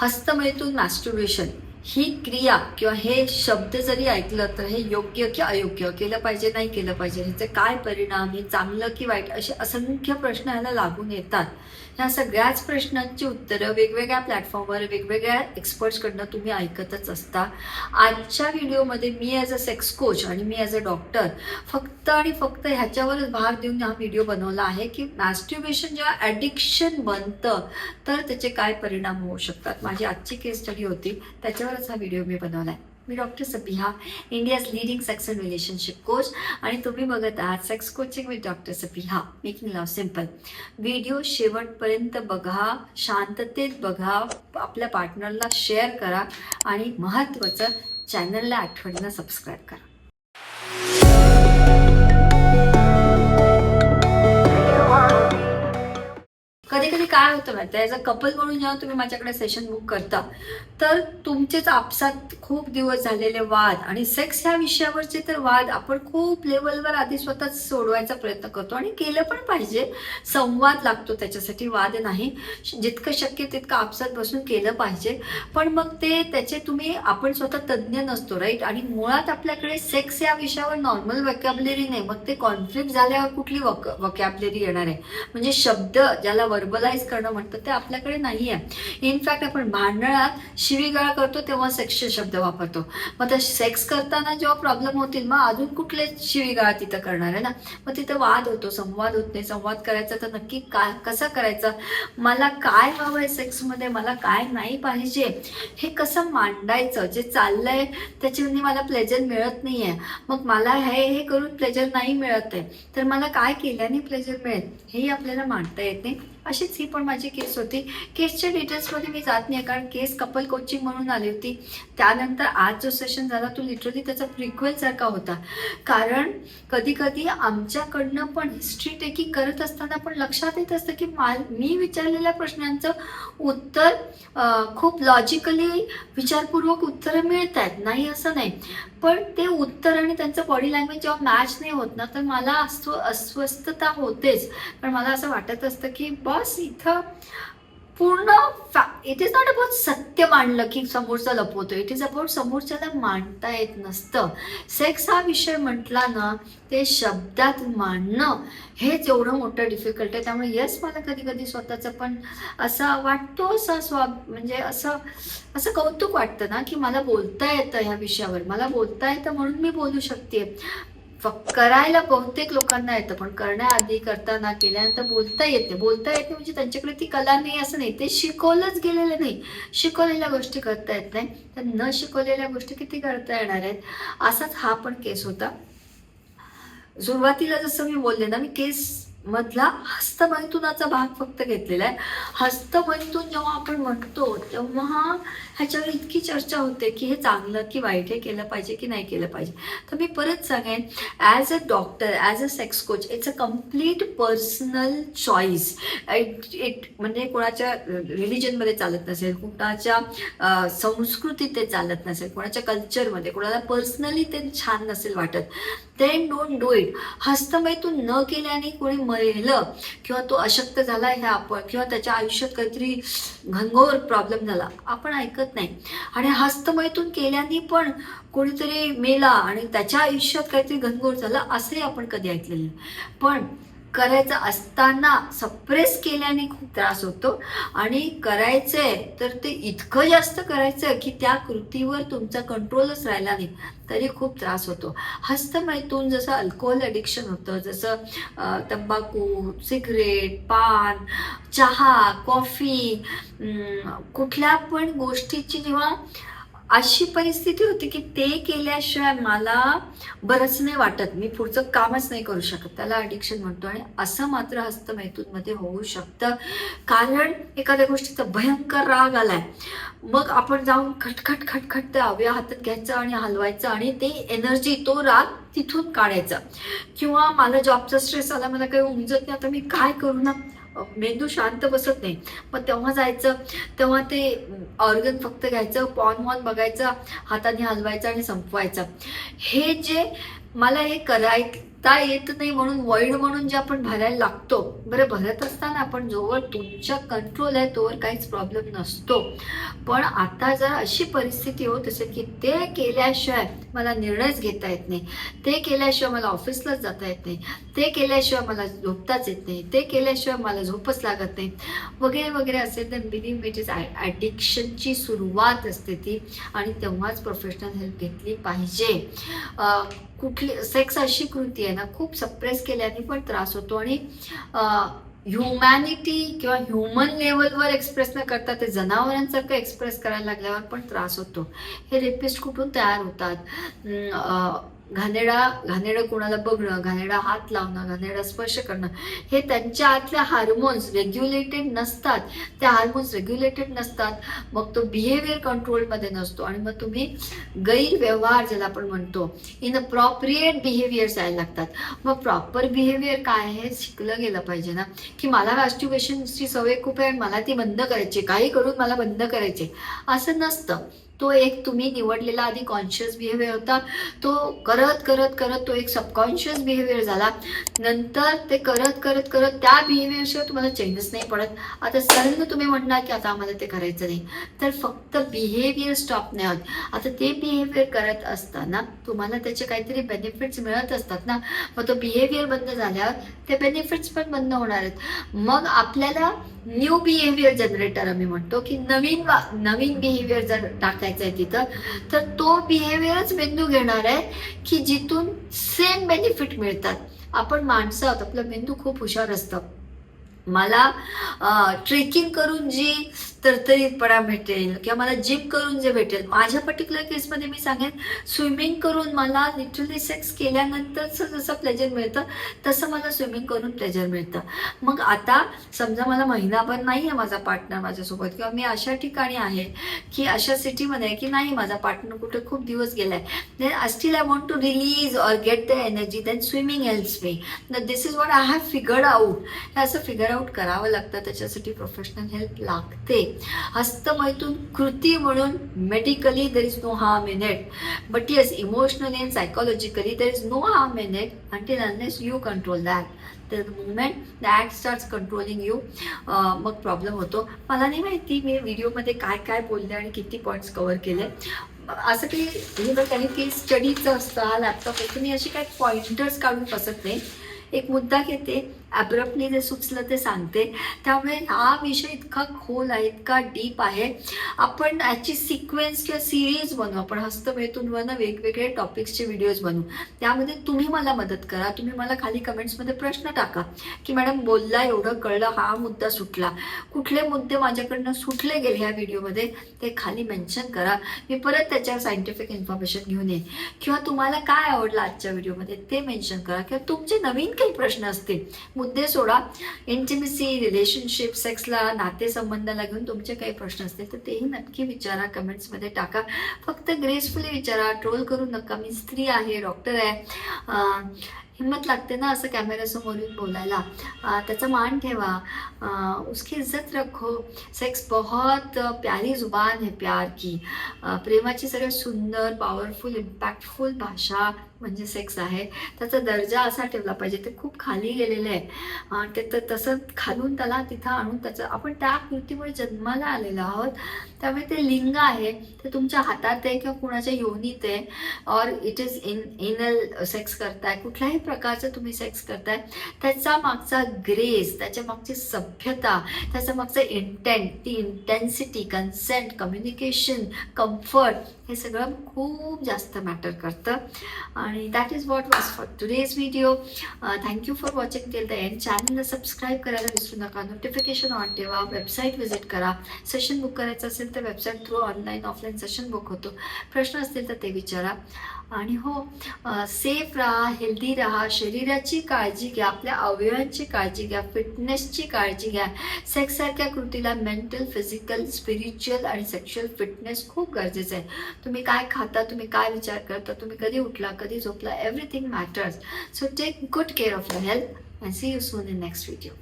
हस्तमैथून मॅस्टुर्बेशन ही क्रिया किंवा हे शब्द जरी ऐकलं तर हे योग्य की अयोग्य, केलं पाहिजे नाही केलं पाहिजे, ह्याचे काय परिणाम, हे चांगलं की वाईट, असे असंख्य प्रश्न ह्याला लागून येतात. ह्या सगळ्याच प्रश्नांची उत्तरं वेगवेगळ्या प्लॅटफॉर्मवर वेगवेगळ्या एक्सपर्ट्सकडनं तुम्ही ऐकतच असता. आजच्या व्हिडिओमध्ये मी ॲज अ सेक्स कोच आणि मी ॲज अ डॉक्टर फक्त आणि फक्त ह्याच्यावरच भार देऊन हा व्हिडिओ बनवला आहे की मॅस्टुर्बेशन जेव्हा ॲडिक्शन बनतं तर त्याचे काय परिणाम होऊ शकतात. माझी आजची केस स्टडी होती, त्याच्यावरच हा व्हिडिओ मी बनवला आहे. मी doctor Sabiha, India's leading sex and relationship coach, आणि तुम्ही बघत आहात sex coaching with doctor Sabiha, making love simple. Video शेवटपर्यंत बघा, शांततेत बघा, आपल्या पार्टनरला शेअर करा आणि महत्त्वाचं चॅनलला आठवणीनं सबस्क्राईब करा. कधी कधी काय होतं माहिती आहे, ॲज अ कपल म्हणून जेव्हा तुम्ही माझ्याकडे सेशन बुक करता तर तुमचेच आपसात खूप दिवस झालेले वाद आणि सेक्स ह्या विषयावरचे तर वाद आपण खूप लेवलवर आधी स्वतःच सोडवायचा प्रयत्न करतो आणि केलं पण पाहिजे. संवाद लागतो त्याच्यासाठी, वाद नाही. जितकं शक्य तितकं आपसात बसून केलं पाहिजे. पण मग त्याचे तुम्ही, आपण स्वतः तज्ज्ञ नसतो राईट, आणि मुळात आपल्याकडे सेक्स या विषयावर नॉर्मल वोकॅब्युलरी नाही. मग ते कॉन्फ्लिक्ट झाल्यावर कुठली वोकॅब्युलरी येणार आहे, म्हणजे शब्द ज्याला वर्बलाइज करणं म्हणतं ते आपल्याकडे नाही आहे. इनफॅक्ट आपण भांडणात शिवीगाळ करतो तेव्हा सेक्सचे शब्द वापरतो. मग त्या सेक्स करताना जेव्हा प्रॉब्लेम होतील मग अजून कुठले शिवीगाळ तिथं करणार आहे ना. मग तिथं वाद होतो, संवाद होत नाही. संवाद करायचा तर नक्की काय, कसं करायचं, मला काय हवं आहे सेक्समध्ये, मला काय नाही पाहिजे, हे कसं मांडायचं. जे चाललंय त्याच्याने मला प्लेजर मिळत नाही आहे, मग मला हे करून प्लेजर नाही मिळत आहे, तर मला काय केल्याने प्लेजर मिळेल हेही आपल्याला मांडता येत नाही. अशीच ही पण माझी केस होती. केसच्या डिटेल्समध्ये मी जात नाही कारण केस कपल कोचिंग म्हणून आली होती. त्यानंतर आज जो सेशन झाला तो लिटरली त्याचा प्रिक्वेल सारखा होता. कारण कधी कधी आमच्याकडनं पण हिस्ट्री टेकिंग करत असताना पण लक्षात येत असतं की मी विचारलेल्या प्रश्नांचं उत्तर खूप लॉजिकली विचारपूर्वक उत्तरं मिळत आहेत, नाही असं नाही. पण ते उत्तर आणि त्यांचं बॉडी लँग्वेज जेव्हा मॅच नाही होत ना तर मला अस्वस्थता होतेच. पण मला असं वाटत असतं की बस इथं पूर्ण इट इज नॉट अबाउट सत्य मांडलं की समोरचा लपवतो, इट इज अबाउट समोरच्याला मांडता येत नसतं. सेक्स हा विषय म्हटला ना ते शब्दात मांडणं हेच एवढं मोठं डिफिकल्ट आहे. त्यामुळे येस, मला कधी कधी स्वतःचं पण असं वाटतो, म्हणजे असं कौतुक वाटतं ना की मला बोलता येतं ह्या विषयावर, मला बोलता येतं म्हणून मी बोलू शकते. करायला बहुतेक लोकांना येतं पण करण्याआधी, करताना, केल्यानंतर बोलता येते म्हणजे त्यांच्याकडे ती कला नाही असं नाही, ते शिकवलंच गेलेलं नाही. शिकवलेल्या गोष्टी करता येत नाही तर न शिकवलेल्या गोष्टी किती करता येणार आहेत. असाच हा पण केस होता. सुरुवातीला जसं मी बोलले ना, मी केस मधला हस्तमैथुनाचा भाग फक्त घेतलेला आहे. हस्तमैथुन जेव्हा आपण म्हणतो तेव्हा ह्याच्यावर इतकी चर्चा होते की हे चांगलं की वाईट, हे केलं पाहिजे की नाही केलं पाहिजे. तर मी परत सांगेन, as a doctor, as a sex coach, it's a complete personal choice. It म्हणजे कोणाच्या रिलिजनमध्ये चालत नसेल, कोणाच्या संस्कृतीत ते चालत नसेल, कोणाच्या कल्चरमध्ये, कोणाला पर्सनली ते छान नसेल वाटत, देन डोंट डू इट. हस्तमैथुन न केल्याने कोणी मरलं किंवा तो अशक्त झाला हे आपण, किंवा त्याच्या आयुष्यात काहीतरी घनघोर प्रॉब्लेम झाला आपण ऐकत नाही. आणि हस्तमैथुन केल्याने पण कोणीतरी मेला आणि त्याच्या आयुष्यात काहीतरी घनघोर झाला असंही आपण कधी ऐकलेलं नाही. पण करायचं असताना सप्रेस केल्याने खूप त्रास होतो. आणि करायचंय तर ते इतकं जास्त करायचं की त्या कृतीवर तुमचा कंट्रोलच राहिला नाही तरी खूप त्रास होतो. हस्तमैथुन जसं अल्कोहोल ॲडिक्शन होतं, जसं तंबाखू, सिगरेट, पान, चहा, कॉफी, कुठल्या पण गोष्टीची जेव्हा अशी परिस्थिती होती की ते केल्याशिवाय मला बरंच नाही वाटत, मी पुढचं कामच नाही करू शकत, त्याला ॲडिक्शन म्हणतो. आणि असं मात्र हस्तमैथुनमध्ये होऊ शकतं. कारण एखाद्या गोष्टीचा भयंकर राग आलाय, मग आपण जाऊन खटखट खटखट ते अवयव हातात घ्यायचं आणि हलवायचं आणि ते एनर्जी, तो राग तिथून काढायचा. किंवा मला जॉबचा स्ट्रेस आला, मला काही उमजत नाही, आता मी काय करू ना, मेंदू शांत बसत नाही, मग तेव्हा जायचं, तेव्हा ते ऑर्गन फक्त घ्यायचं, पॉन बघायचं, हाताने हलवायचं आणि संपवायचं. हे जे मला हे करायता येत नाही म्हणून वॉइड म्हणून जे आपण भरायला लागतो, बरं, भरत असताना आपण जोवर तुमच्या कंट्रोल आहे तोवर काहीच प्रॉब्लेम नसतो. पण आता जर अशी परिस्थिती होत असेल की ते केल्याशिवाय मला निर्णयच घेता येत नाही, ते केल्याशिवाय मला ऑफिसलाच जाता येत नाही, ते केल्याशिवाय मला झोपताच येत नाही, ते केल्याशिवाय मला झोपच लागत नाही वगैरे वगैरे असेल, तर बिलीव्ह इट इज ॲडिक्शनची सुरुवात असते ती. आणि तेव्हाच प्रोफेशनल हेल्प घेतली पाहिजे. कुठली सेक्स अशी कृती आहे ना, खूप सप्रेस केल्याने पण त्रास होतो आणि ह्युमॅनिटी किंवा ह्युमन लेवलवर एक्सप्रेस न करता ते जनावरांसारखं एक्सप्रेस करायला लागल्यावर पण त्रास होतो. हे रेपिस्ट कुठून तयार होतात? घाणेरडं कोणाला बघणं, घाणेरडा हात लावणं, घाणेरडा स्पर्श करणं, हे त्यांच्या आतल्या हार्मोन्स रेग्युलेटेड नसतात. त्या हार्मोन्स रेग्युलेटेड नसतात, मग तो बिहेवियर कंट्रोलमध्ये नसतो आणि मग तुम्ही गैरव्यवहार ज्याला आपण म्हणतो, इनअप्रॉप्रिएट बिहेवियर्स यायला लागतात. मग प्रॉपर बिहेवियर काय आहे हे शिकलं गेलं पाहिजे ना, की मला मॅस्टरबेशनची सवय खूप आहे, मला ती बंद करायची, काही करून मला बंद करायचे, असं नसतं. तो एक तुम्ही निवडलेला आधी कॉन्शियस बिहेवियर होता, तो करत करत करत तो एक सबकॉन्शियस बिहेवियर झाला. नंतर ते करत करत करत त्या बिहेवियरशिवाय तुम्हाला चेंजेस नाही पडत. आता सडन तुम्ही म्हणणार की आता आम्हाला ते करायचं नाही, तर फक्त बिहेवियर स्टॉप नाही होत. आता ते बिहेवियर करत असताना तुम्हाला त्याचे काहीतरी बेनिफिट्स मिळत असतात ना, मग तो बिहेवियर बंद झाल्यावर ते बेनिफिट्स पण बंद होणार आहेत. मग आपल्याला न्यू बिहेवियर जनरेटर आम्ही म्हणतो, की नवीन बिहेवियर जर टाकायचं आहे तिथं, तर तो बिहेवियरच मेंदू घेणार आहे की जिथून सेम बेनिफिट मिळतात. आपण माणसं आहोत, आपलं मेंदू खूप हुशार असतं. मला ट्रेकिंग करून जी तरतरीतपणा भेटेल किंवा मला जिम करून जे भेटेल, माझ्या पर्टिक्युलर केसमध्ये मी सांगेन, स्विमिंग करून मला लिटरली सेक्स केल्यानंतरचं जसं प्लेजर मिळतं तसं मला स्विमिंग करून प्लेजर मिळतं. मग आता समजा मला महिनाभर नाही आहे माझा पार्टनर माझ्यासोबत, किंवा मी अशा ठिकाणी आहे की अशा सिटीमध्ये आहे की नाही माझा पार्टनर कुठे खूप दिवस गेला आहे, then still I want to release or get the energy, then swimming helps me. This is what I have figured out. हे असं फिगर आउट करावं लागतं, त्याच्यासाठी प्रोफेशनल हेल्प लागते. हस्तमैथून कृती म्हणून medically there is no harm in it, but yes emotionally and psychologically there is no harm in it until unless you control that. The moment that starts controlling you, मग problem होतो. मला नाही माहिती मी व्हिडिओमध्ये काय काय बोलले आणि किती पॉईंट्स कव्हर केले. असं काही हे जर काही की स्टडीचं असतं, हा लॅपटॉप आहे, तुम्ही अशी काही पॉइंटर्स काढून बसत नाही, एक मुद्दा घेते, ॲब्रप्टली जे सुचलं ते सांगते. त्यामुळे हा विषय इतका खोल आहे, इतका डीप आहे. आपण याची सिक्वेन्स किंवा सिरीज बनवू, आपण हस्तमैथूनवरनं वेगवेगळे टॉपिक्सचे व्हिडिओज बनवू. त्यामध्ये तुम्ही मला मदत करा. तुम्ही मला खाली कमेंट्समध्ये प्रश्न टाका की मॅडम बोलला, एवढं कळलं, हा मुद्दा सुटला, कुठले मुद्दे माझ्याकडनं सुटले गेले ह्या व्हिडिओमध्ये ते खाली मेन्शन करा. मी परत त्याच्यावर सायंटिफिक इन्फॉर्मेशन घेऊन येईन. किंवा तुम्हाला काय आवडलं आजच्या व्हिडिओमध्ये ते मेन्शन करा. किंवा तुमचे नवीन काही प्रश्न असतील, मुद्दे सोडा, इंटिमेसी, रिलेशनशिप, सेक्सला, नातेसंबंधाला घेऊन तुमचे काही प्रश्न असतील तर तेही नक्की विचारा, कमेंट्समध्ये टाका. फक्त ग्रेसफुली विचारा, ट्रोल करू नका. मी स्त्री आहे, डॉक्टर आहे, हिम्मत लागते ना असं कॅमेऱ्यासमोर येऊन बोलायला. त्याचा मान ठेवा, उसकी इज्जत रखो. सेक्स बहुत प्यारी जुबान है प्यार की. प्रेमाची सगळ्यात सुंदर, पॉवरफुल, इम्पॅक्टफुल भाषा म्हणजे सेक्स आहे. त्याचा दर्जा असा ठेवला पाहिजे. ते खूप खाली गेलेलं आहे, ते तसं खालून त्याला तिथं आणून त्याचं, आपण त्या कृतीमुळे जन्माला आलेलो आहोत. त्यामुळे ते लिंग आहे ते तुमच्या हातात आहे किंवा कुणाच्या योनीत आहे, और इट इज इनल सेक्स करताय, कुठल्याही प्रकारचं तुम्ही सेक्स करताय, त्याचा मागचा ग्रेस, त्याच्या मागची सभ्यता, त्याच्या मागचं इंटेंट, ती इंटेन्सिटी, कन्सेंट, कम्युनिकेशन, कम्फर्ट, हे सगळं खूप जास्त मॅटर करतं. आणि that is what was for today's video. Thank you for watching till the end. चॅनलला सबस्क्राईब करायला विसरू नका, नोटिफिकेशन ऑन ठेवा, वेबसाईट व्हिजिट करा. सेशन बुक करायचं असेल तर website through online offline session book होतो. प्रश्न असतील तर ते विचारा. आणि हो, सेफ राहा, हेल्दी राहा, शरीराची काळजी घ्या, आपल्या अवयवांची काळजी घ्या, फिटनेसची काळजी घ्या. सेक्ससारख्या कृतीला मेंटल, फिजिकल, स्पिरिच्युअल आणि सेक्शुअल फिटनेस खूप गरजेचं आहे. तुम्ही काय खाता, तुम्ही काय विचार करता, तुम्ही कधी उठला, कधी झोपला, everything matters. So take good care of your health and see you soon in next video.